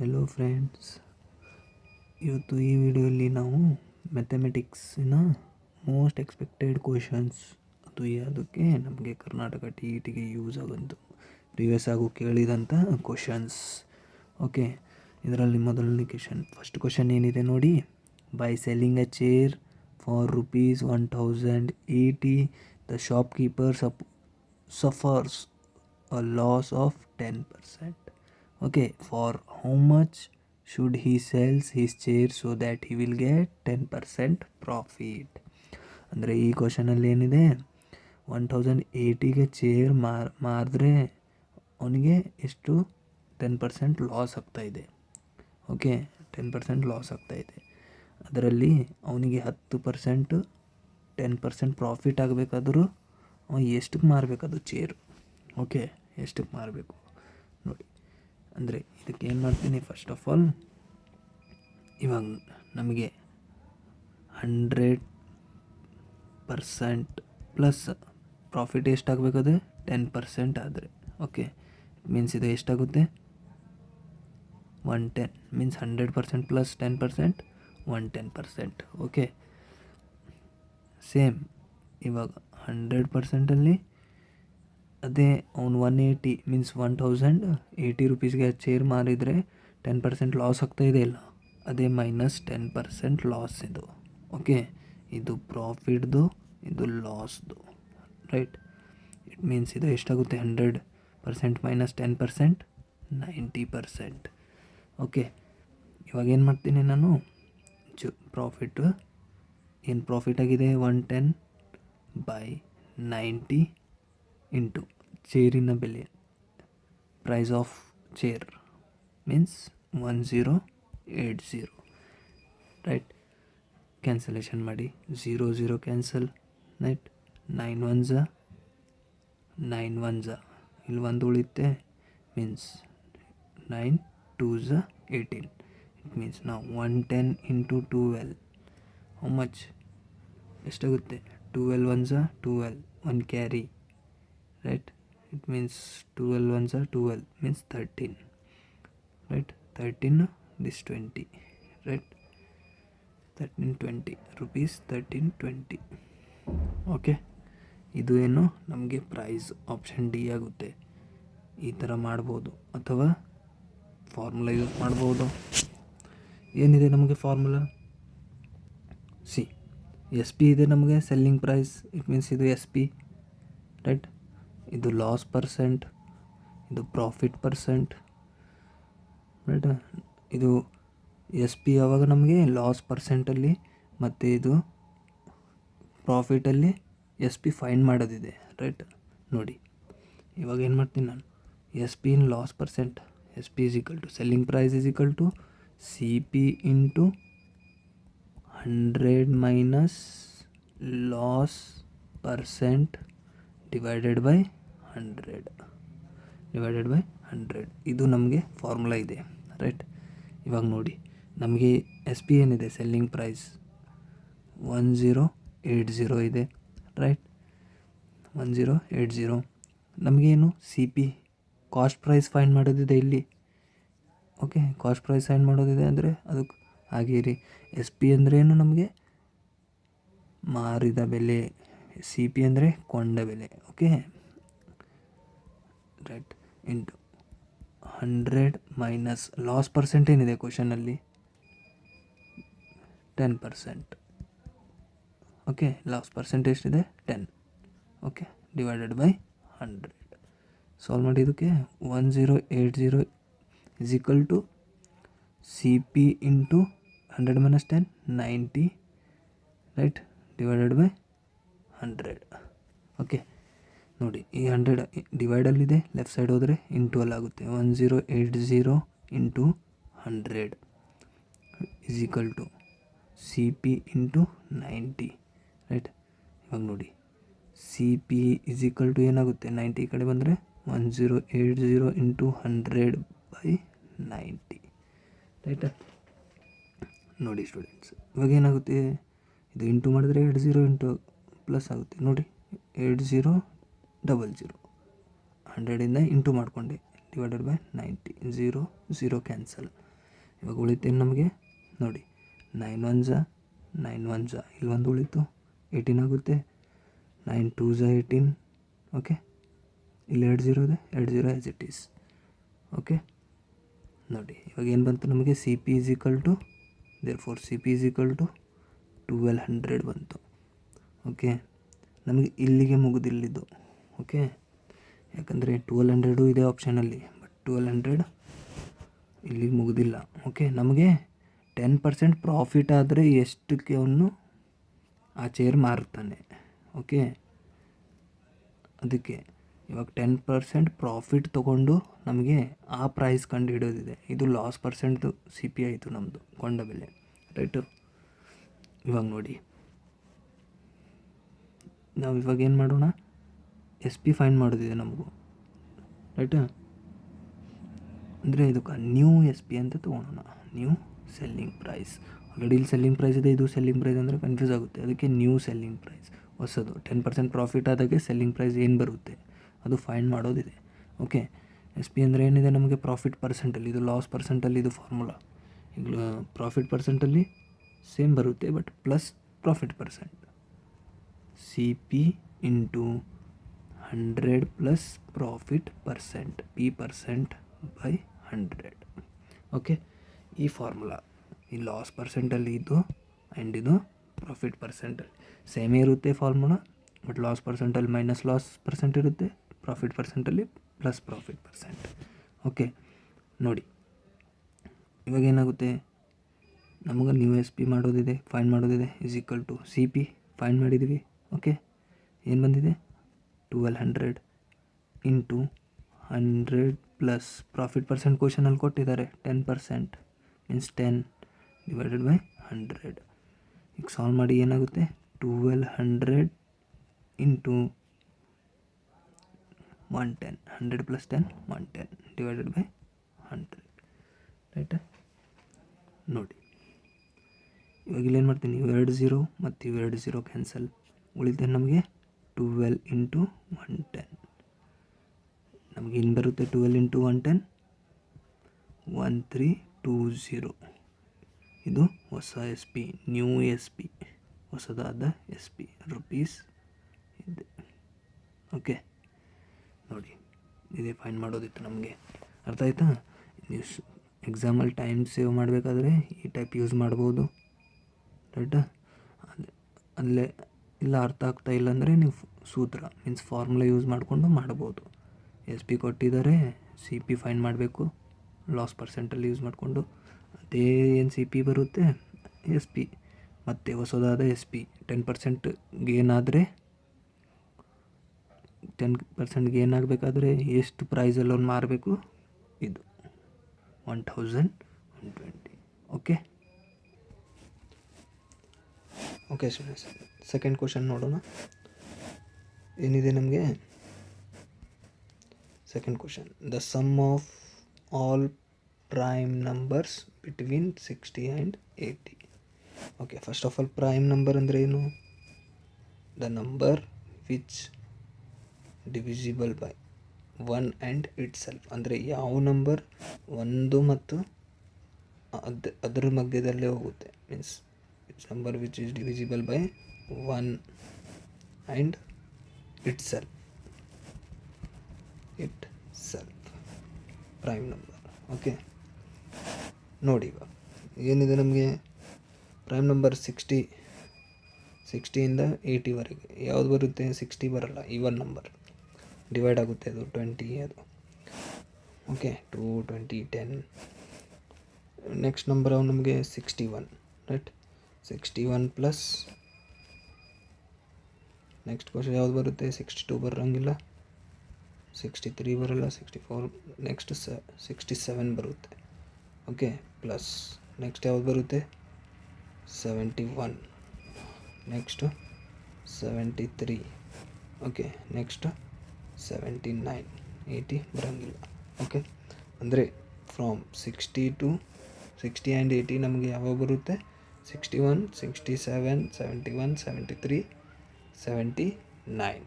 Hello friends, ಇವತ್ತು ಈ ವಿಡಿಯೋಲಿ ನಾವು ಮ್ಯಾಥಮೆಟಿಕ್ಸಿನ ಮೋಸ್ಟ್ ಎಕ್ಸ್ಪೆಕ್ಟೆಡ್ ಕ್ವಶನ್ಸ್, ಅದು ಯಾವುದಕ್ಕೆ ನಮಗೆ ಕರ್ನಾಟಕ TETಗೆ ಯೂಸ್ ಆಗೋದು ಪ್ರಿವಿಯಸ್ ಆಗು ಕೇಳಿದಂಥ ಕ್ವಶನ್ಸ್. ಓಕೆ, ಇದರಲ್ಲಿ ಮೊದಲನೇ ಫಸ್ಟ್ ಕ್ವಶನ್ ಏನಿದೆ ನೋಡಿ. By selling a chair for ₹1080 the shopkeeper suffers a loss of 10%. Okay, for how much should he sells his chair so that he will get 10% profit? ಅಂದರೆ ಈ ಕ್ವಶನಲ್ಲಿ ಏನಿದೆ, 1080ಗೆ chair ಮಾರಿದ್ರೆ ಅವನಿಗೆ ಎಷ್ಟು 10% loss ಆಗ್ತಾಯಿದೆ. ಓಕೆ, 10% ಲಾಸ್ ಆಗ್ತಾಯಿದೆ. ಅದರಲ್ಲಿ ಅವನಿಗೆ 10% ಪ್ರಾಫಿಟ್ ಆಗಬೇಕಾದ್ರೂ ಅವನು ಎಷ್ಟಕ್ಕೆ ಮಾರಬೇಕದು ಚೇರು. ಓಕೆ, ಎಷ್ಟಕ್ಕೆ ಮಾರಬೇಕು ನೋಡಿ. ಅಂದರೆ ಇದಕ್ಕೆ ಏನು ಮಾಡ್ತೀನಿ, ಫಸ್ಟ್ ಆಫ್ ಆಲ್ ಇವಾಗ ನಮಗೆ 100% ಪ್ಲಸ್ ಪ್ರಾಫಿಟ್ ಎಷ್ಟಾಗಬೇಕದು 10% ಆದರೆ. ಓಕೆ, ಮೀನ್ಸ್ ಇದು ಎಷ್ಟಾಗುತ್ತೆ 110 ಮೀನ್ಸ್ 100% ಪ್ಲಸ್ 10% 110%. ಓಕೆ, ಸೇಮ್ ಇವಾಗ 100%ಅಲ್ಲಿ ಅದೇ ಅವ್ನು 180 ಮೀನ್ಸ್ 1080 ರೂಪೀಸ್ಗೆ ಚೇರ್ ಮಾರಿದರೆ 10% ಲಾಸ್ ಆಗ್ತಾಯಿದೆ ಇಲ್ಲ, ಅದೇ ಮೈನಸ್ 10% ಲಾಸ್ ಇದು. ಓಕೆ, ಇದು ಪ್ರಾಫಿಟ್ದು, ಇದು ಲಾಸ್ದು, ರೈಟ್. ಇಟ್ ಮೀನ್ಸ್ ಇದು ಎಷ್ಟಾಗುತ್ತೆ 100% ಮೈನಸ್ 10% 90%. ಓಕೆ, ಇವಾಗ ಏನು ಮಾಡ್ತೀನಿ ನಾನು, ಪ್ರಾಫಿಟ್ಟು ಏನು ಪ್ರಾಫಿಟ್ ಆಗಿದೆ 110/90 ಇಂಟು ಚೇರಿನ ಬೆಲೆ, price of chair means 1080, right. Cancellation ಮಾಡಿ, 0 ಕ್ಯಾನ್ಸಲ್, ರೈಟ್. 9 1s 9 1s, ಇಲ್ಲಿ ಒಂದು ಉಳಿತೆ ಮೀನ್ಸ್ 9 2s 18. ಇಟ್ ಮೀನ್ಸ್ ನಾವು 110 ಇಂಟು 12 ಹೌ ಮಚ್ ಎಷ್ಟಾಗುತ್ತೆ, 12 1s 12, 1 carry, right. It means 12 1s 12 means 13, right. 13 this 20, right. 1320 rupees 1320. Okay, ಇದು ಏನು ನಮಗೆ ಪ್ರೈಸ್ ಆಪ್ಷನ್ ಡಿ ಆಗುತ್ತೆ. ಈ ಥರ ಮಾಡ್ಬೋದು, ಅಥವಾ ಫಾರ್ಮುಲಾ ಯೂಸ್ ಮಾಡ್ಬೋದು. ಏನಿದೆ ನಮಗೆ ಫಾರ್ಮುಲಾ, SP ಇದೆ ನಮಗೆ ಸೆಲ್ಲಿಂಗ್ ಪ್ರೈಸ್. ಇಟ್ ಮೀನ್ಸ್ ಇದು SP, ರೈಟ್. ಇದು ಲಾಸ್ ಪರ್ಸೆಂಟ್, ಇದು ಪ್ರಾಫಿಟ್ ಪರ್ಸೆಂಟ್, ರೈಟ್. ಇದು SP ಯಾವಾಗ ನಮಗೆ ಲಾಸ್ ಪರ್ಸೆಂಟಲ್ಲಿ ಮತ್ತು ಇದು ಪ್ರಾಫಿಟಲ್ಲಿ SP ಫೈಂಡ್ ಮಾಡೋದಿದೆ, ರೈಟ್. ನೋಡಿ ಇವಾಗ ಏನು ಮಾಡ್ತೀನಿ ನಾನು, SP in loss percent, SP is equal to selling price is equal to CP into 100 minus loss percent divided by 100. ಇದು ನಮಗೆ ಫಾರ್ಮುಲಾ ಇದೆ, ರೈಟ್. ಇವಾಗ ನೋಡಿ ನಮಗೆ SP ಏನಿದೆ, ಸೆಲ್ಲಿಂಗ್ ಪ್ರೈಸ್ 1080 ಇದೆ, ರೈಟ್. 1080. ನಮಗೇನು CP ಕಾಸ್ಟ್ ಪ್ರೈಸ್ ಫೈಂಡ್ ಮಾಡೋದಿದೆ ಇಲ್ಲಿ. ಓಕೆ, ಕಾಸ್ಟ್ ಪ್ರೈಸ್ ಫೈಂಡ್ ಮಾಡೋದಿದೆ ಅಂದರೆ ಅದಕ್ಕೆ ಹಾಗೆ ರೀ. SP ಅಂದರೆ ಏನು ನಮಗೆ ಮಾರಿದ ಬೆಲೆ, CP ಅಂದರೆ ಕೊಂಡ ಬೆಲೆ. Okay, right. Into 100 minus loss percent ಏನಿದೆ ಕ್ವಶನಲ್ಲಿ 10%. ಓಕೆ, ಲಾಸ್ ಪರ್ಸೆಂಟ್ ಎಷ್ಟಿದೆ 10. Okay, divided by 100. ಸಾಲ್ವ್ ಮಾಡಿ ಇದಕ್ಕೆ 1080 is equal to CP into 100 minus 10 90, right, divided by 100. Okay, ನೋಡಿ ಈ 100 ಡಿವೈಡಲ್ಲಿದೆ, ಲೆಫ್ಟ್ ಸೈಡ್ ಹೋದರೆ ಇಂಟು ಅಲ್ಲಾಗುತ್ತೆ. 1080 into 100 is equal to CP into 90, right. ಇವಾಗ ನೋಡಿ CP ಈಸ್ ಈಕ್ವಲ್ ಟು ಏನಾಗುತ್ತೆ, 90 ಈ ಕಡೆ ಬಂದರೆ 1080 ಇಂಟು 100/90, ರೈಟ್. ನೋಡಿ ಸ್ಟೂಡೆಂಟ್ಸ್, ಇವಾಗ ಏನಾಗುತ್ತೆ, ಇದು ಇಂಟು ಮಾಡಿದ್ರೆ 80 ಇಂಟು ಪ್ಲಸ್ ಆಗುತ್ತೆ. ನೋಡಿ 8000 100ಇಂದ ಇಂಟು ಮಾಡಿಕೊಂಡೆ, ಡಿವೈಡೆಡ್ ಬೈ 90, 0 ಕ್ಯಾನ್ಸಲ್, ಇವಾಗ ಉಳಿತೇನು ನಮಗೆ ನೋಡಿ, 9 1 9 1 ಇಲ್ಲಿ ಒಂದು ಉಳಿತು 18 ಆಗುತ್ತೆ, 9 2 18. ಓಕೆ, ಇಲ್ಲಿ 2 0 ಇದೆ, 2 0 ಆ್ಯಸ್ ಇಟ್ ಈಸ್. ಓಕೆ ನೋಡಿ, ಇವಾಗ ಏನು ಬಂತು ನಮಗೆ, C P is equal to C P is equal to 1200 ಬಂತು. ಓಕೆ, ನಮಗೆ ಇಲ್ಲಿಗೆ ಮುಗಿದಿಲ್ಲಿದ್ದು. ಓಕೆ, ಯಾಕಂದರೆ 1200 ಇದೆ ಆಪ್ಷನಲ್ಲಿ, ಬಟ್ 1200 ಇಲ್ಲಿಗೆ ಮುಗಿದಿಲ್ಲ. ಓಕೆ, ನಮಗೆ 10% ಪ್ರಾಫಿಟ್ ಆದರೆ ಎಷ್ಟಕ್ಕೆ ಅವನು ಆ ಚೇರ್ ಮಾರುತ್ತಾನೆ. ಓಕೆ, ಅದಕ್ಕೆ ಇವಾಗ 10% ಪ್ರಾಫಿಟ್ ತೊಗೊಂಡು ನಮಗೆ ಆ ಪ್ರೈಸ್ ಕಂಡು ಹಿಡಿಯೋದಿದೆ. ಇದು ಲಾಸ್ ಪರ್ಸೆಂಟ್ದು ಸಿ ಪಿ ಆಯಿತು ನಮ್ಮದು ಕೊಂಡ ಬೆಲೆ, ರೈಟು. ಇವಾಗ ನೋಡಿ, ನಾವು ಇವಾಗ ಏನು ಮಾಡೋಣ, ಎಸ್ ಪಿ ಫೈಂಡ್ ಮಾಡೋದಿದೆ ನಮಗೂ, ರೈಟಾ. ಅಂದರೆ ಇದಕ್ಕೆ ನ್ಯೂ ಎಸ್ ಪಿ ಅಂತ ತೊಗೊಳೋಣ, ನ್ಯೂ ಸೆಲ್ಲಿಂಗ್ ಪ್ರೈಸ್. ಆಲ್ರೆಡಿ ಇಲ್ಲಿ ಸೆಲ್ಲಿಂಗ್ ಪ್ರೈಸ್ ಇದೆ, ಇದು ಸೆಲ್ಲಿಂಗ್ ಪ್ರೈಸ್ ಅಂದರೆ ಕನ್ಫ್ಯೂಸ್ ಆಗುತ್ತೆ. ಅದಕ್ಕೆ ನ್ಯೂ ಸೆಲ್ಲಿಂಗ್ ಪ್ರೈಸ್ ಹೊಸದು 10% ಪ್ರಾಫಿಟ್ ಆದಾಗೆ ಸೆಲ್ಲಿಂಗ್ ಪ್ರೈಸ್ ಏನು ಬರುತ್ತೆ ಅದು ಫೈಂಡ್ ಮಾಡೋದಿದೆ. ಓಕೆ, ಎಸ್ ಪಿ ಅಂದರೆ ಏನಿದೆ ನಮಗೆ, ಪ್ರಾಫಿಟ್ ಪರ್ಸೆಂಟಲ್ಲಿ. ಇದು ಲಾಸ್ ಪರ್ಸೆಂಟಲ್ಲಿ ಇದು ಫಾರ್ಮುಲಾ. ಈಗ ಪ್ರಾಫಿಟ್ ಪರ್ಸೆಂಟಲ್ಲಿ ಸೇಮ್ ಬರುತ್ತೆ, but plus profit percent. C P into 100 plus profit percent, P percent by 100. Okay, ಈ ಫಾರ್ಮುಲಾ ಈ ಲಾಸ್ ಪರ್ಸೆಂಟಲ್ಲಿ ಇದು ಆ್ಯಂಡ್ ಇದು ಪ್ರಾಫಿಟ್ ಪರ್ಸೆಂಟಲ್ಲಿ ಸೇಮೇ ಇರುತ್ತೆ ಫಾರ್ಮುಲಾ, ಬಟ್ ಲಾಸ್ ಪರ್ಸೆಂಟಲ್ಲಿ ಮೈನಸ್ ಲಾಸ್ ಪರ್ಸೆಂಟ್ ಇರುತ್ತೆ, ಪ್ರಾಫಿಟ್ ಪರ್ಸೆಂಟಲ್ಲಿ ಪ್ಲಸ್ ಪ್ರಾಫಿಟ್ ಪರ್ಸೆಂಟ್. ಓಕೆ ನೋಡಿ, ಇವಾಗ ಏನಾಗುತ್ತೆ, ನಮಗೆ ನ್ಯೂ ಎಸ್ ಪಿ ಮಾಡೋದಿದೆ, ಫೈಂಡ್ ಮಾಡೋದಿದೆ. Is equal to C P find ಮಾಡಿದ್ದೀವಿ. ಓಕೆ, ಏನು ಬಂದಿದೆ, 1200 ಇಂಟು 100 ಪ್ಲಸ್ ಪ್ರಾಫಿಟ್ ಪರ್ಸೆಂಟ್ ಕ್ವಶನಲ್ಲಿ ಕೊಟ್ಟಿದ್ದಾರೆ 10%, ಮೀನ್ಸ್ 10 ಡಿವೈಡೆಡ್ ಬೈ 100. ಈಗ ಸಾಲ್ವ್ ಮಾಡಿ ಏನಾಗುತ್ತೆ, 1200 ಇಂಟು 110, 100 ಪ್ಲಸ್ 10 110 ಡಿವೈಡೆಡ್ ಬೈ 100, ರೈಟಾ. ನೋಡಿ, ಇವಾಗ ಇಲ್ಲೇನು ಮಾಡ್ತೀನಿ, ಇವು 2 0 ಮತ್ತು ಇವು 2 0 ಕ್ಯಾನ್ಸಲ್, ಉಳಿದ ನಮಗೆ 12 ಇಂಟು 110. ನಮಗೆ ಇನ್ನು ಬರುತ್ತೆ 12 ಇಂಟು 110 1320. ಇದು ಹೊಸ S P, new S P, ಹೊಸದಾದ ಎಸ್ ಪಿ ರುಪೀಸ್ ಇದೆ. ಓಕೆ ನೋಡಿ, ಇದೇ ಫೈಂಡ್ ಮಾಡೋದಿತ್ತು ನಮಗೆ, ಅರ್ಥ ಆಯ್ತಾ. ನೀವು ಎಕ್ಸಾಮಲ್ಲಿ ಟೈಮ್ ಸೇವ್ ಮಾಡಬೇಕಾದ್ರೆ ಈ ಟೈಪ್ ಯೂಸ್ ಮಾಡ್ಬೋದು, ರೈಟಾ. ಅಲ್ಲೇ ಇಲ್ಲ ಅರ್ಥ ಆಗ್ತಾ ಇಲ್ಲ ಅಂದರೆ ನೀವು ಸೂತ್ರ ಮೀನ್ಸ್ ಫಾರ್ಮುಲಾ ಯೂಸ್ ಮಾಡಿಕೊಂಡು ಮಾಡ್ಬೋದು. ಎಸ್ ಪಿ ಕೊಟ್ಟಿದ್ದಾರೆ, ಸಿ ಪಿ ಫೈಂಡ್ ಮಾಡಬೇಕು ಲಾಸ್ ಪರ್ಸೆಂಟಲ್ಲಿ ಯೂಸ್ ಮಾಡಿಕೊಂಡು. ಅದೇ ಏನು ಸಿ ಪಿ ಬರುತ್ತೆ ಎಸ್ ಪಿ, ಮತ್ತು ಹೊಸದಾದ ಎಸ್ ಪಿ 10% ಗೇನ್ ಆದರೆ 10% ಗೇನ್ ಆಗಬೇಕಾದ್ರೆ ಎಷ್ಟು ಪ್ರೈಸಲ್ಲಿ ಅವ್ನು ಮಾರಬೇಕು, ಇದು 1120. Okay okay students, second question ನೋಡೋಣ. ಏನಿದೆ ನಮಗೆ second question, the sum of all prime numbers between 60 and 80. Okay, first of all prime number ಅಂದರೆ ಏನು, the number which divisible by 1 and itself. ಅಂದರೆ ಯಾವ ನಂಬರ್ 1 ಮತ್ತು ಅದರ ಮಧ್ಯದಲ್ಲೇ ಹೋಗುತ್ತೆ, means it's number which is divisible by 1 and itself prime number. Okay ನೋಡಿ, ಇವಾಗ ಏನಿದೆ ನಮಗೆ ಪ್ರೈಮ್ ನಂಬರ್ 60ಇಂದ 80ವರೆಗೆ ಯಾವುದು ಬರುತ್ತೆ, 60 ಬರಲ್ಲ, ಈವನ್ ನಂಬರ್ ಡಿವೈಡ್ ಆಗುತ್ತೆ, ಅದು 20 ಅದು. ಓಕೆ, 2 20 10. ನೆಕ್ಸ್ಟ್ ನಂಬರ್ ಅವು ನಮಗೆ 61, ರೈಟ್. 61 ಪ್ಲಸ್ ನೆಕ್ಸ್ಟ್ ಕ್ವಶನ್ ಯಾವುದು ಬರುತ್ತೆ, 62 ಬರೋಂಗಿಲ್ಲ, 63 ಬರಲ್ಲ, 64, ನೆಕ್ಸ್ಟ್ 67 ಬರುತ್ತೆ. ಓಕೆ, ಪ್ಲಸ್ ನೆಕ್ಸ್ಟ್ ಯಾವುದು ಬರುತ್ತೆ, 71, ನೆಕ್ಸ್ಟು 73. ಓಕೆ, ನೆಕ್ಸ್ಟ್ 79, 80 ಬರೋಂಗಿಲ್ಲ. ಓಕೆ, ಅಂದರೆ ಫ್ರಾಮ್ 60 ಆ್ಯಂಡ್ 80 ನಮಗೆ ಯಾವಾಗ ಬರುತ್ತೆ, 61 67 71 73 79,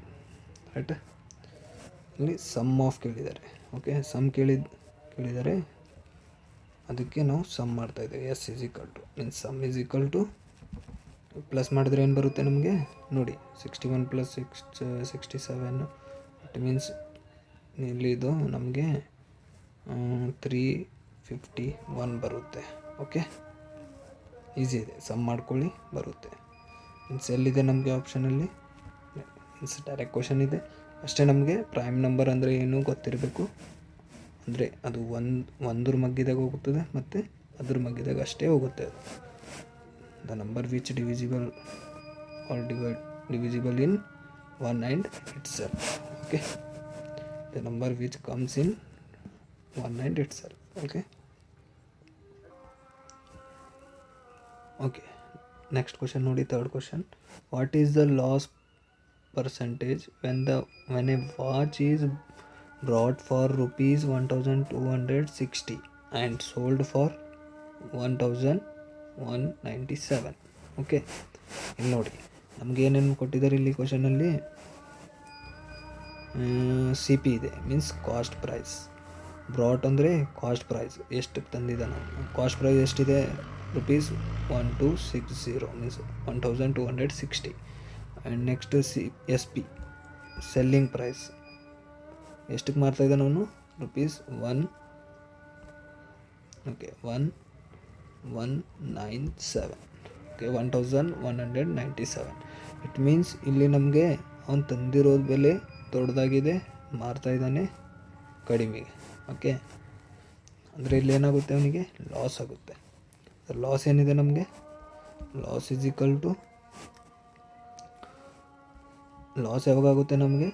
ರೈಟ್. ಇಲ್ಲಿ ಸಮ್ ಆಫ್ ಕೇಳಿದ್ದಾರೆ. ಓಕೆ, ಸಮ್ ಕೇಳಿದ್ದಾರೆ, ಅದಕ್ಕೆ ನಾವು ಸಮ್ ಮಾಡ್ತಾಯಿದ್ದೇವೆ. S is equal to means sum is equal to plus ಮಾಡಿದ್ರೆ ಏನು ಬರುತ್ತೆ ನಮಗೆ ನೋಡಿ 61 ಪ್ಲಸ್ 67 ಇಟ್ ಮೀನ್ಸ್ ಇಲ್ಲಿದು ನಮಗೆ 351 ಬರುತ್ತೆ. ಓಕೆ, ಈಸಿ ಇದೆ, ಸಮ್ ಮಾಡ್ಕೊಳ್ಳಿ ಬರುತ್ತೆ. ಮೀನ್ಸ್ ಎಲ್ಲಿದೆ ನಮಗೆ ಆಪ್ಷನಲ್ಲಿ ಮೀನ್ಸ್ ಡೈರೆಕ್ಟ್ ಕ್ವಶನ್ ಇದೆ ಅಷ್ಟೇ. ನಮಗೆ ಪ್ರೈಮ್ ನಂಬರ್ ಅಂದರೆ ಏನು ಗೊತ್ತಿರಬೇಕು, ಅಂದರೆ ಅದು ಒಂದ್ರ ಮಗ್ಗಿದಾಗ ಹೋಗುತ್ತದೆ ಮತ್ತು ಅದ್ರ ಮಗ್ಗಿದಾಗ ಅಷ್ಟೇ ಹೋಗುತ್ತೆ. ಅದು the number which divisible are divisible in 1 and itself. Okay, the number which comes in 1 and itself. Okay, next question nodi, third question. What is the loss percentage when a watch is bought for rupees 1260 and sold for 1197? Okay, ಇಲ್ಲಿ ನೋಡಿ ನಮ್ಗೆ ಏನೇನು ಕೊಟ್ಟಿದ್ದಾರೆ ಇಲ್ಲಿ ಕ್ವಶನಲ್ಲಿ. C P ಇದೆ means cost price. Brought ಅಂದರೆ cost price, ಎಷ್ಟು ತಂದಿದ್ದ ನಾವು. ಕಾಸ್ಟ್ ಪ್ರೈಸ್ ಎಷ್ಟಿದೆ rupees 1260 means 1260. And next S P selling price ಎಷ್ಟಕ್ಕೆ ಮಾರ್ತಾಯಿದ್ದ ನಾನು rupees 1197. ಓಕೆ, 1197. ಇಟ್ ಮೀನ್ಸ್ ಇಲ್ಲಿ ನಮಗೆ ಅವ್ನು ತಂದಿರೋದು ಬೆಲೆ ದೊಡ್ಡದಾಗಿದೆ, ಮಾರ್ತಾಯಿದ್ದಾನೆ ಕಡಿಮೆಗೆ. ಓಕೆ, ಅಂದರೆ ಇಲ್ಲಿ ಏನಾಗುತ್ತೆ, ಅವನಿಗೆ ಲಾಸ್ ಆಗುತ್ತೆ. ಲಾಸ್ ಏನಿದೆ ನಮಗೆ, loss is equal to loss ಯಾವಾಗುತ್ತೆ ನಮಗೆ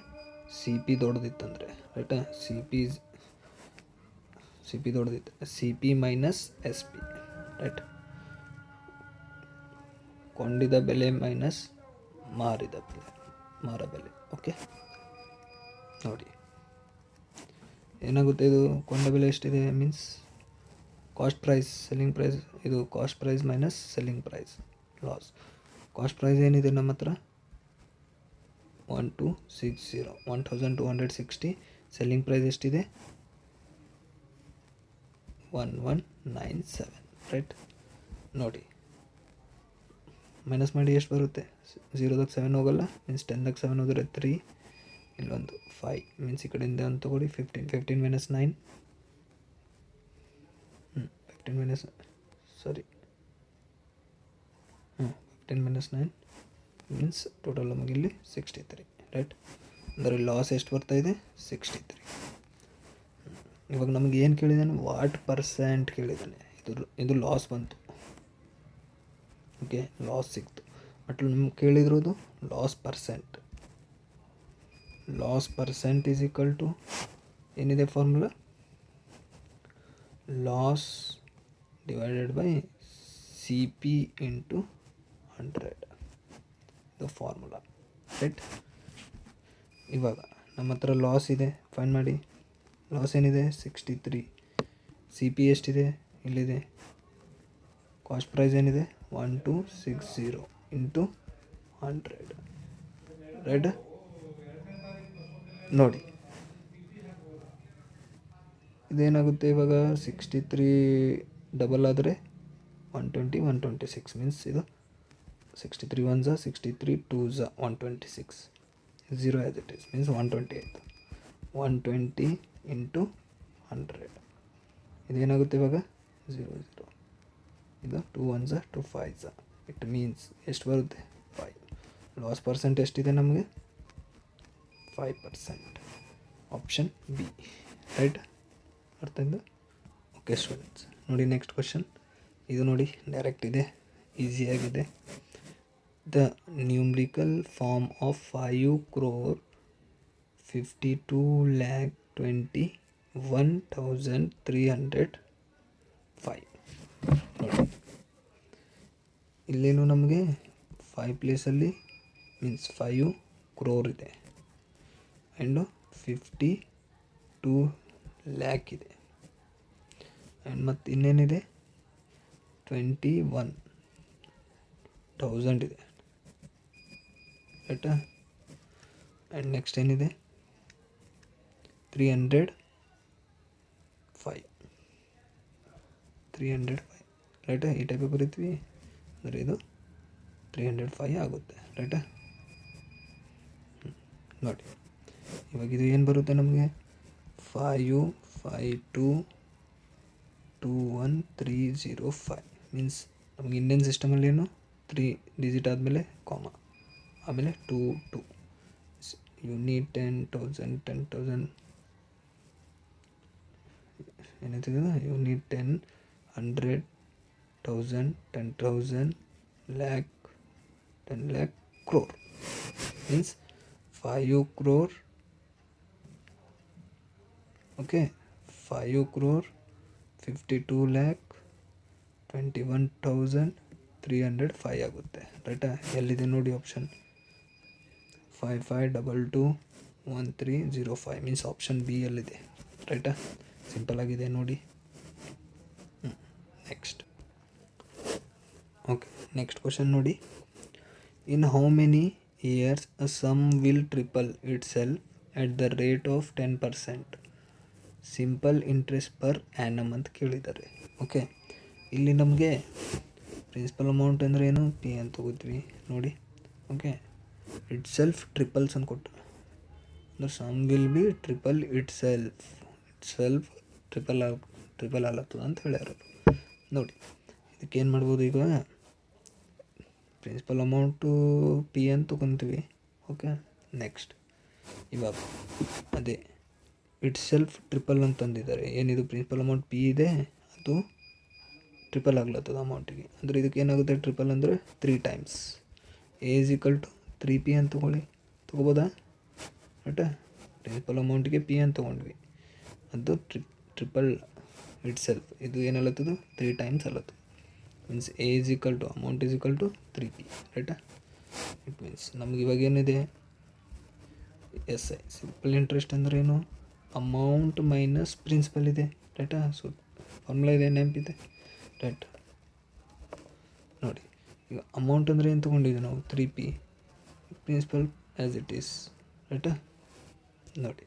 ಸಿ ಪಿ ದೊಡ್ಡದಿತ್ತಂದರೆ, ರೈಟಾ. ಸಿ ಪಿ ದೊಡ್ಡದಿತ್ತು, C P minus S P, right. ಕೊಂಡಿದ ಬೆಲೆ ಮೈನಸ್ ಮಾರ ಬೆಲೆ. ಓಕೆ, ನೋಡಿ ಏನಾಗುತ್ತೆ, ಇದು ಕೊಂಡ ಬೆಲೆ ಎಷ್ಟಿದೆ means cost price, selling price. ಇದು cost price minus selling price, loss. Cost price ಏನಿದೆ ನಮ್ಮ ಹತ್ರ 1260. ಸೆಲ್ಲಿಂಗ್ ಪ್ರೈಸ್ ಎಷ್ಟಿದೆ 1197, ರೈಟ್. ನೋಡಿ ಮೈನಸ್ ಮಾಡಿ ಎಷ್ಟು ಬರುತ್ತೆ, 0ದಾಗ 7 ಹೋಗಲ್ಲ ಮೀನ್ಸ್ 10ದಾಗ 7 ಹೋದರೆ 3, ಇಲ್ಲೊಂದು 5 ಮೀನ್ಸ್ ಈ ಕಡೆಯಿಂದ ಒಂದು ತೊಗೊಳ್ಳಿ 15 ಮೈನಸ್ 9 15 ಮೈನಸ್ 9 ಮೀನ್ಸ್ ಟೋಟಲ್ ನಮಗೆ ಇಲ್ಲಿ 63, ರೈಟ್. ಅಂದರೆ ಲಾಸ್ ಎಷ್ಟು ಬರ್ತಾಯಿದೆ 63. ಇವಾಗ ನಮಗೆ ಏನು ಕೇಳಿದ್ದಾನೆ, ವಾಟ್ ಪರ್ಸೆಂಟ್ ಕೇಳಿದ್ದಾನೆ. ಇದು ಲಾಸ್ ಬಂತು. ಓಕೆ, ಲಾಸ್ ಸಿಕ್ತು. ಬಟ್ ನಮ್ಗೆ ಕೇಳಿದ್ರದು loss percent. Loss percent is equal to ಏನಿದೆ formula, loss divided by C P into 100, ಇದು ಫಾರ್ಮುಲಾ, ರೈಟ್. ಇವಾಗ ನಮ್ಮ ಹತ್ರ ಲಾಸ್ ಇದೆ, ಫೈಂಡ್ ಮಾಡಿ. ಲಾಸ್ ಏನಿದೆ 63. ಸಿ ಪಿ ಎಷ್ಟಿದೆ ಇಲ್ಲಿದೆ. ಕಾಸ್ಟ್ ಪ್ರೈಸ್ ಏನಿದೆ 1260 ಇಂಟು 100, ರೈಟ್. ನೋಡಿ ಇದೇನಾಗುತ್ತೆ ಇವಾಗ 63 ಡಬಲ್ ಆದರೆ 120, 126 ಮೀನ್ಸ್ ಇದು 63 1 63 2 126, 0 ಆ್ಯಸ್ ಇಟ್ ಈಸ್ ಮೀನ್ಸ್ 120 ಆಯಿತು. 120 ಇಂಟು 100 ಇದೇನಾಗುತ್ತೆ ಇವಾಗ 0 0, ಇದು 2 1 2 5 ಇಟ್ ಮೀನ್ಸ್ ಎಷ್ಟು ಬರುತ್ತೆ 5. ಲಾಸ್ ಪರ್ಸೆಂಟ್ ಎಷ್ಟಿದೆ ನಮಗೆ 5%. Option B, right. ಅರ್ಥ ಆಯ್ತು. ಓಕೆ ಸ್ಟೂಡೆಂಟ್ಸ್, ನೋಡಿ ನೆಕ್ಸ್ಟ್ ಕ್ವಶನ್. ಇದು ನೋಡಿ ಡೈರೆಕ್ಟ್ ಇದೆ, ಈಸಿಯಾಗಿದೆ. The numerical form of 5,52,21,305. ನೋಡಿ ಇಲ್ಲೇನು ನಮಗೆ 5 ಪ್ಲೇಸಲ್ಲಿ ಮೀನ್ಸ್ 5 crore ಇದೆ ಆ್ಯಂಡು 52 lakh ಇದೆ. ಆ್ಯಂಡ್ ಮತ್ತು ಇನ್ನೇನಿದೆ 21,000 ಇದೆ, ರೈಟಾ. ಆ್ಯಂಡ್ ನೆಕ್ಸ್ಟ್ ಏನಿದೆ 305. 305 ರೈಟಾ. ಈ ಟೈಪ್ ಬರೀತೀವಿ ಅಂದರೆ ಇದು 305 ಆಗುತ್ತೆ ರೈಟಾ. ನೋಡಿ ಇವಾಗ ಇದು ಏನು ಬರುತ್ತೆ ನಮಗೆ 55221305 ಮೀನ್ಸ್ ನಮಗೆ ಇಂಡಿಯನ್ ಸಿಸ್ಟಮಲ್ಲಿ ಏನು 3 ಡಿಜಿಟ್ ಆದಮೇಲೆ ಕಾಮ ಆಮೇಲೆ 22 unit 10,000 ಏನಾಯ್ತದ unit 10 100,000 10,000 lakh 10 lakh crore means 5 crore. Okay 5 crore 52 lakh 21,305 ಆಗುತ್ತೆ ರೈಟಾ. ಎಲ್ಲಿದೆ ನೋಡಿ ಆಪ್ಷನ್ 55221305 ಮೀನ್ಸ್ ಆಪ್ಷನ್ ಬಿ ಯಲ್ಲಿದೆ ರೈಟಾ. ಸಿಂಪಲ್ ಆಗಿದೆ ನೋಡಿ. ನೆಕ್ಸ್ಟ್ ಓಕೆ ನೆಕ್ಸ್ಟ್ ಕ್ವಶನ್ ನೋಡಿ. In how many years a sum will triple itself at the rate of 10% simple interest per annum ಅಂತ ಕೇಳಿದ್ದಾರೆ. ಓಕೆ ಇಲ್ಲಿ ನಮಗೆ ಪ್ರಿನ್ಸಿಪಲ್ ಅಮೌಂಟ್ ಅಂದರೆ ಏನು ಪಿ ಅಂತ ತಗೋತೀವಿ ನೋಡಿ. ಓಕೆ ಇಟ್ ಸೆಲ್ಫ್ ಟ್ರಿಪಲ್ಸ್ ಅಂತ ಕೊಟ್ಟು ಅಂದ್ರೆ sum will be triple itself triple ಆಗ್ಲತ್ತದ ಅಂತ ಹೇಳ್ಯಾರ ನೋಡಿ. ಇದಕ್ಕೆ ಏನು ಮಾಡ್ಬೋದು, ಈಗ ಪ್ರಿನ್ಸಿಪಲ್ ಅಮೌಂಟು ಪಿ ಅಂತ ತೊಗೊತೀವಿ. ಓಕೆ ನೆಕ್ಸ್ಟ್ ಇವಾಗ ಅದೇ ಇಟ್ ಸೆಲ್ಫ್ ಟ್ರಿಪಲ್ ಅಂತಂದಿದ್ದಾರೆ. ಏನಿದು ಪ್ರಿನ್ಸಿಪಲ್ ಅಮೌಂಟ್ ಪಿ ಇದೆ ಅದು ಟ್ರಿಪಲ್ ಆಗ್ಲತ್ತದ ಅಮೌಂಟಿಗೆ. ಅಂದರೆ ಇದಕ್ಕೆ ಏನಾಗುತ್ತೆ ಟ್ರಿಪಲ್ ಅಂದರೆ 3 times A is equal to 3p ಅಂತ ತೊಗೋಬೋದಾ ಬಟ್ ಪ್ರಿನ್ಸಿಪಲ್ ಅಮೌಂಟಿಗೆ ಪಿ ಅಂತ ತೊಗೊಂಡ್ವಿ, ಅದು ಟ್ರಿಪಲ್ ಇಟ್ ಸೆಲ್ಫ್ ಇದು ಏನಲ್ಲತ್ತದು 3 times ಅಲ್ಲತ್ತು. Means A is equal to amount is equal to 3p ರೈಟಾ. ಇಟ್ ಮೀನ್ಸ್ ನಮ್ಗೆ ಇವಾಗ ಏನಿದೆ ಎಸ್ ಐ ಸಿಂಪಲ್ ಇಂಟ್ರೆಸ್ಟ್ ಅಂದ್ರೆ ಏನು ಅಮೌಂಟ್ ಮೈನಸ್ ಪ್ರಿನ್ಸಿಪಲ್ ಇದೆ ರೈಟಾ. ಸೊ ಫಾರ್ಮುಲಾ ಇದೆ ನೆನಪಿದೆ ರೈಟ್. ನೋಡಿ ಈಗ ಅಮೌಂಟ್ ಅಂದರೆ ಏನು ತೊಗೊಂಡಿದ್ದೀವಿ ನಾವು 3p, principal as it is ರೈಟಾ. ನೋಡಿ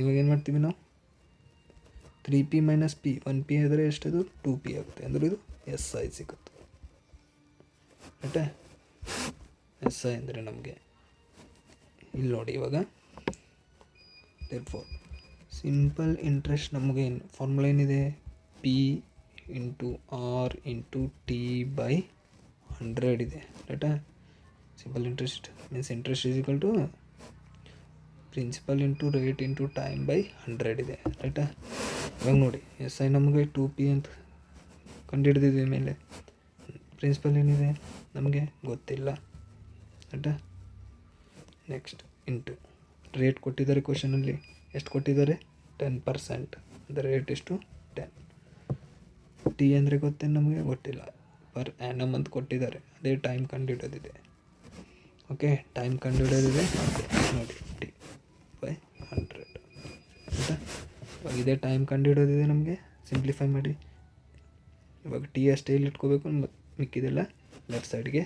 ಇವಾಗ ಏನು ಮಾಡ್ತೀವಿ ನಾವು 3p ಮೈನಸ್ ಪಿ 1p ಆದರೆ ಎಷ್ಟದು 2p ಆಗುತ್ತೆ. ಅಂದರೆ ಇದು ಎಸ್ ಐ ಸಿಗುತ್ತೆ ರೈಟಾ. ಎಸ್ ಐ ಅಂದರೆ ನಮಗೆ ಇಲ್ಲಿ ನೋಡಿ ಇವಾಗ ದೇರ್ಫೋರ್ ಸಿಂಪಲ್ ಇಂಟ್ರೆಸ್ಟ್ ನಮಗೆ ಏನು ಫಾರ್ಮುಲಾ ಏನಿದೆ P into R into T by 100 ಇದೆ ರೈಟಾ. Simple interest means interest is equal to principal into rate into time by 100 ಇದೆ ರೈಟಾ. ಇವಾಗ ನೋಡಿ ಎಸ್ ಐ ನಮಗೆ 2p ಅಂತ ಕಂಡುಹಿಡಿದಿದ್ವಿ. ಮೇಲೆ ಪ್ರಿನ್ಸಿಪಲ್ ಏನಿದೆ ನಮಗೆ ಗೊತ್ತಿಲ್ಲ ರೈಟಾ. ನೆಕ್ಸ್ಟ್ ಇಂಟು ರೇಟ್ ಕೊಟ್ಟಿದ್ದಾರೆ ಕ್ವಶನಲ್ಲಿ ಎಷ್ಟು ಕೊಟ್ಟಿದ್ದಾರೆ 10%, ಅಂದರೆ ರೇಟ್ ಎಷ್ಟು 10. ಟಿ ಅಂದರೆ ಗೊತ್ತೇನು ನಮಗೆ ಗೊತ್ತಿಲ್ಲ, ಪರ್ ಆ್ಯನಮ್ ಅಂತ ಕೊಟ್ಟಿದ್ದಾರೆ, ಅದೇ ಟೈಮ್ ಕಂಡುಹಿಡೋದಿದೆ. ಓಕೆ ಟೈಮ್ ಕಂಡುಹಿಡೋದಿದೆ ನೋಡಿ ಟಿ ಬೈ 100 ಆಯಿತಾ. ಇವಾಗ ಇದೇ ಟೈಮ್ ಕಂಡುಹಿಡೋದಿದೆ ನಮಗೆ. ಸಿಂಪ್ಲಿಫೈ ಮಾಡಿ ಇವಾಗ ಟಿ ಅಷ್ಟೇ ಇಲ್ಲಿ ಇಟ್ಕೋಬೇಕು, ಮಿಕ್ಕಿದೆಲ್ಲ ಲೆಫ್ಟ್ ಸೈಡ್ಗೆ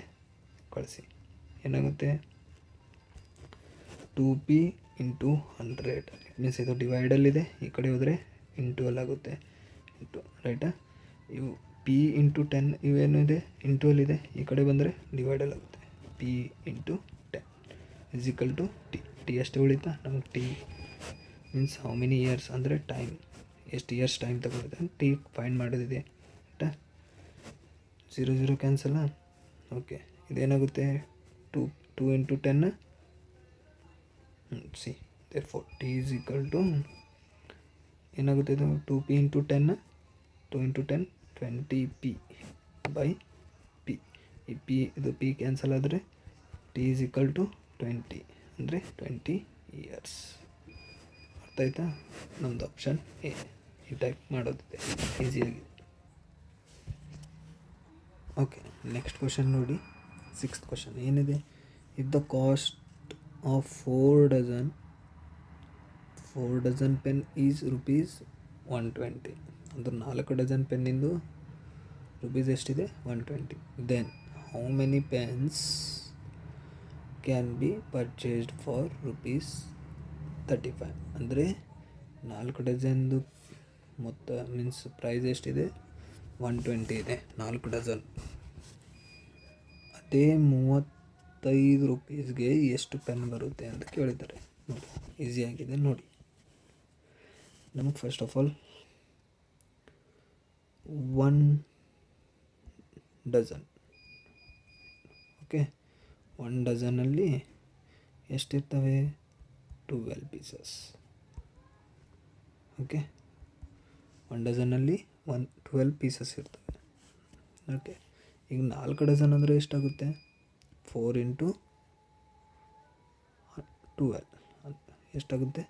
ಕಳಿಸಿ. ಏನಾಗುತ್ತೆ 2p ಇಂಟು 100 ಮೀನ್ಸ್ ಇದು ಡಿವೈಡಲ್ಲಿದೆ, ಈ ಕಡೆ ಹೋದರೆ ಇಂಟು ಅಲ್ಲಾಗುತ್ತೆ ಇಂಟು ರೈಟಾ. ಇವು ಪಿ ಇಂಟು 10 ಇವೇನು ಇದೆ ಇಂಟು ಅಲ್ಲಿದೆ, ಈ ಕಡೆ ಬಂದರೆ ಡಿವೈಡಲ್ ಆಗುತ್ತೆ. P into 10 is equal to T. T ಎಷ್ಟು ಉಳಿತಾ ನಮಗೆ T means how many years ಅಂದರೆ ಟೈಮ್ ಎಷ್ಟು ಇಯರ್ಸ್ ಟೈಮ್ ತಗೊಳುತ್ತೆ ಟಿ ಫೈಂಡ್ ಮಾಡೋದಿದೆ ರೈಟಾ. 0 ಕ್ಯಾನ್ಸಲ್ಲ. ಓಕೆ ಇದೇನಾಗುತ್ತೆ 2 into 10 see therefore T is equal to ಏನಾಗುತ್ತೆ ಇದು 2p into 10 2 into 10 20p by P. ಈ ಪಿ ಇದು ಪಿ ಕ್ಯಾನ್ಸಲ್ ಆದರೆ ಟಿ ಈಸ್ ಈಕ್ವಲ್ ಟು 20 ಅಂದರೆ 20 ಇಯರ್ಸ್. ಅರ್ಥ ಆಯ್ತಾ. ನಮ್ಮದು ಆಪ್ಷನ್ ಎ ಈ ಟೈಪ್ ಮಾಡೋದಿದೆ ಈಸಿಯಾಗಿ. ಓಕೆ ನೆಕ್ಸ್ಟ್ ಕ್ವಶನ್ ನೋಡಿ 6th ಕ್ವಶನ್ ಏನಿದೆ. If the cost of 4 dozen pen is ₹120, ಅಂದರೆ 4 ಡಜನ್ ಪೆನ್ನಿಂದು ರುಪೀಸ್ ಎಷ್ಟಿದೆ 120. Then how many pens can be purchased for 35 ಅಂದರೆ 4 ಡಜನ್ದು ಮೊತ್ತ ಮೀನ್ಸ್ ಪ್ರೈಸ್ ಎಷ್ಟಿದೆ 120 ಇದೆ 4 ಡಜನ್. ಅದೇ 35 ರೂಪೀಸ್ಗೆ ಎಷ್ಟು ಪೆನ್ ಬರುತ್ತೆ ಅಂತ ಕೇಳಿದ್ದಾರೆ. ನೋಡಿ ಈಸಿಯಾಗಿದೆ ನೋಡಿ. ನಮಗೆ first of all 1 dozen. Okay, 1 ಡಜನಲ್ಲಿ ಎಷ್ಟಿರ್ತವೆ 12 pieces. Okay, 1 ಡಜನಲ್ಲಿ 12 pieces ಇರ್ತವೆ. ಓಕೆ, ಈಗ 4 ಡಜನ್ ಅಂದರೆ ಎಷ್ಟಾಗುತ್ತೆ 4 × 12 ಎಷ್ಟಾಗುತ್ತೆ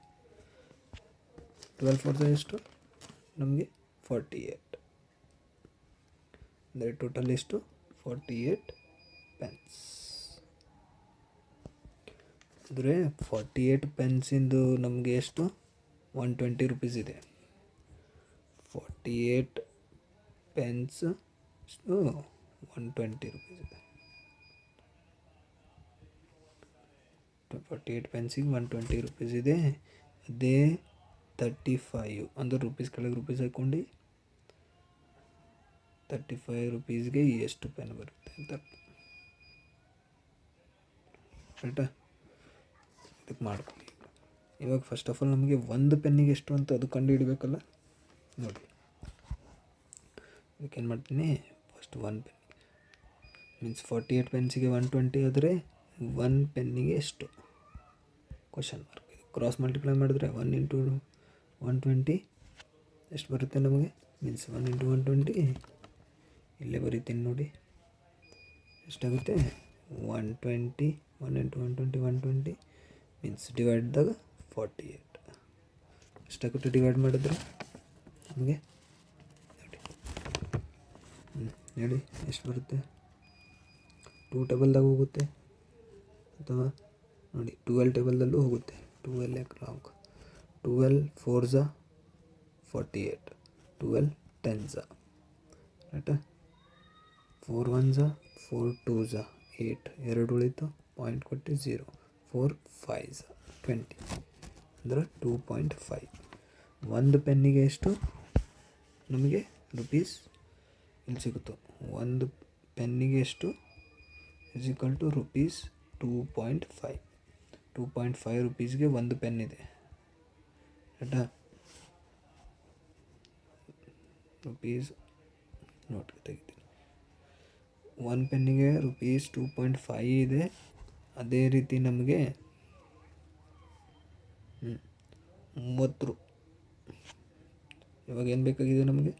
12 4 ಎಷ್ಟು ನಮಗೆ 48. ಅಂದರೆ ಟೋಟಲ್ ಎಷ್ಟು 48 ಪೆನ್ಸ್. ಅಂದರೆ 48 ಪೆನ್ಸಿಂದು ನಮಗೆ ಎಷ್ಟು 120 ರೂಪೀಸ್ ಇದೆ. 48 ಪೆನ್ಸ್ 120 ರೂಪೀಸ್ ಇದೆ. 48 ಪೆನ್ಸಿಗೆ 120 ರೂಪೀಸ್ ಇದೆ. ಅದೇ 35 ಅಂದರೆ ರೂಪೀಸ್ ಕೆಳಗೆ ರೂಪೀಸ್ ಹಾಕ್ಕೊಂಡು 35 ರೂಪೀಸ್ಗೆ ಎಷ್ಟು ಪೆನ್ ಬರುತ್ತೆ ಅಂತ ರೈಟಾ. ಇದಕ್ಕೆ ಮಾಡ್ಕೊಳ್ಳಿ. ಇವಾಗ ಫಸ್ಟ್ ಆಫ್ ಆಲ್ ನಮಗೆ ಒಂದು ಪೆನ್ನಿಗೆ ಎಷ್ಟು ಅಂತ ಅದು ಕಂಡು ಹಿಡಬೇಕಲ್ಲ. ನೋಡಿ ಇದಕ್ಕೇನು ಮಾಡ್ತೀನಿ ಫಸ್ಟ್ 1 ಪೆನ್ ಮೀನ್ಸ್ 48 ಪೆನ್ಸಿಗೆ 120 ಆದರೆ 1 ಪೆನ್ನಿಗೆ ಎಷ್ಟು ಕ್ವಶನ್ ಮಾರ್ಕ್. ಕ್ರಾಸ್ ಮಲ್ಟಿಪ್ಲೈ ಮಾಡಿದ್ರೆ 1 × 120 ಎಷ್ಟು ಬರುತ್ತೆ ನಮಗೆ ಮೀನ್ಸ್ 1 × 120 ಇಲ್ಲೇ ಬರೀತೀನಿ ನೋಡಿ ಎಷ್ಟಾಗುತ್ತೆ 120. 1 × 120 120 ಮೀನ್ಸ್ ಡಿವೈಡ್ದಾಗ 48 ಎಷ್ಟಾಗುತ್ತೆ ಡಿವೈಡ್ ಮಾಡಿದ್ರೆ ನಮಗೆ ನೋಡಿ ಎಷ್ಟು ಬರುತ್ತೆ 2 ಟೇಬಲ್ದಾಗ ಹೋಗುತ್ತೆ ಅಥವಾ ನೋಡಿ 12 ಟೇಬಲ್ದಲ್ಲೂ ಹೋಗುತ್ತೆ. 12 ಯಾಕೆ ರಾಂಗ್ 12 4s 48 12 10s ರೈಟಾ. 4 1s 4 2s 8 2 ಉಳಿತು ಪಾಯಿಂಟ್ ಕೊಟ್ಟು 0 4 5s 20 ಅಂದರೆ 2.5. ಒಂದು ಪೆನ್ನಿಗೆ ಎಷ್ಟು ನಮಗೆ ರೂಪೀಸ್ ಇಲ್ಲಿ ಸಿಗುತ್ತೋ. ಒಂದು ಪೆನ್ನಿಗೆ ಎಷ್ಟು = ರೂಪೀಸ್ 2.5. 2.5 ರೂಪೀಸ್ಗೆ ಒಂದು ಪೆನ್ ಇದೆ ರೈಟಾ. ರೂಪೀಸ್ ನೋಟ್ ತೆಗಿತೀನಿ. ಒಂದು ಪೆನ್ನಿಗೆ ರೂಪೀಸ್ 2.5 ಇದೆ. ಅದೇ ರೀತಿ ನಮಗೆ 30 ಇವಾಗ ಏನು ಬೇಕಾಗಿದೆ ನಮಗೆ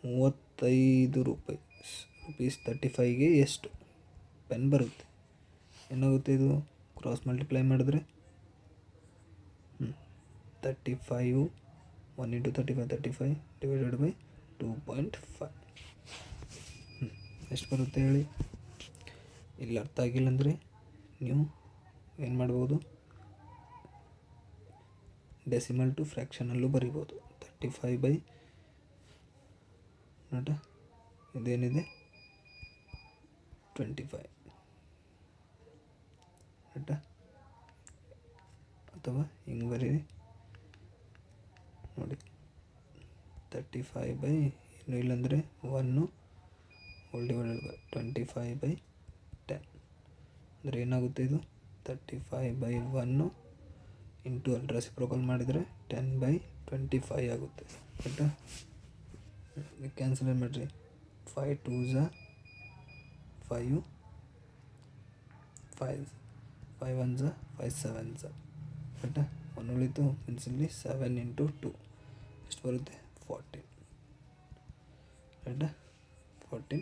35 ರೂಪಾಯಿ ರೂಪೀಸ್ 35ಗೆ ಎಷ್ಟು ಪೆನ್ ಬರುತ್ತೆ. ಏನಾಗುತ್ತೆ ಇದು ಕ್ರಾಸ್ ಮಲ್ಟಿಪ್ಲೈ ಮಾಡಿದ್ರೆ 35 1 × 35 35 ಡಿವೈಡೆಡ್ ಬೈ 2.5 ಎಷ್ಟು ಬರುತ್ತೆ ಹೇಳಿ. ಇಲ್ಲಿ ಅರ್ಥ ಆಗಿಲ್ಲ ಅಂದರೆ ನೀವು ಏನು ಮಾಡ್ಬೋದು ಡೆಸಿಮಲ್ ಟು ಫ್ರ್ಯಾಕ್ಷನಲ್ಲೂ ಬರಿಬೋದು. 35 ನೋಟ ಇದೇನಿದೆ 25 ರೈಟಾ. ಅಥವಾ ಹಿಂಗೆ ಬರೀರಿ ನೋಡಿ 35 ಇನ್ನೂ ಇಲ್ಲಾಂದರೆ 1 ಹೋಲ್ ಡಿವೈಡೆಡ್ ಬೈ 25/10 ಅಂದರೆ ಏನಾಗುತ್ತೆ ಇದು 35/1 ಇಂಟು ರೆಸಿಪ್ರೋಕಲ್ ಮಾಡಿದರೆ 10/25 ಆಗುತ್ತೆ ರೈಟಾ. ಕ್ಯಾನ್ಸಲ್ ಏನು ಮಾಡಿರಿ 5 2s 5 5 5 1s 5 7s ರೈಟಾ. 1 ಉಳಿತು ಮೀನ್ಸ್ ಇಲ್ಲಿ 7 × 2 ಎಷ್ಟು ಬರುತ್ತೆ 14 ರೈಟಾ. 14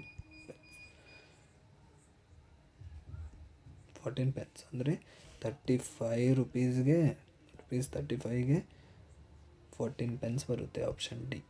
ಪೆನ್ಸ್ ಅಂದರೆ 35 ರೂಪೀಸ್ಗೆ 14 ಪೆನ್ಸ್ ಬರುತ್ತೆ. Option D.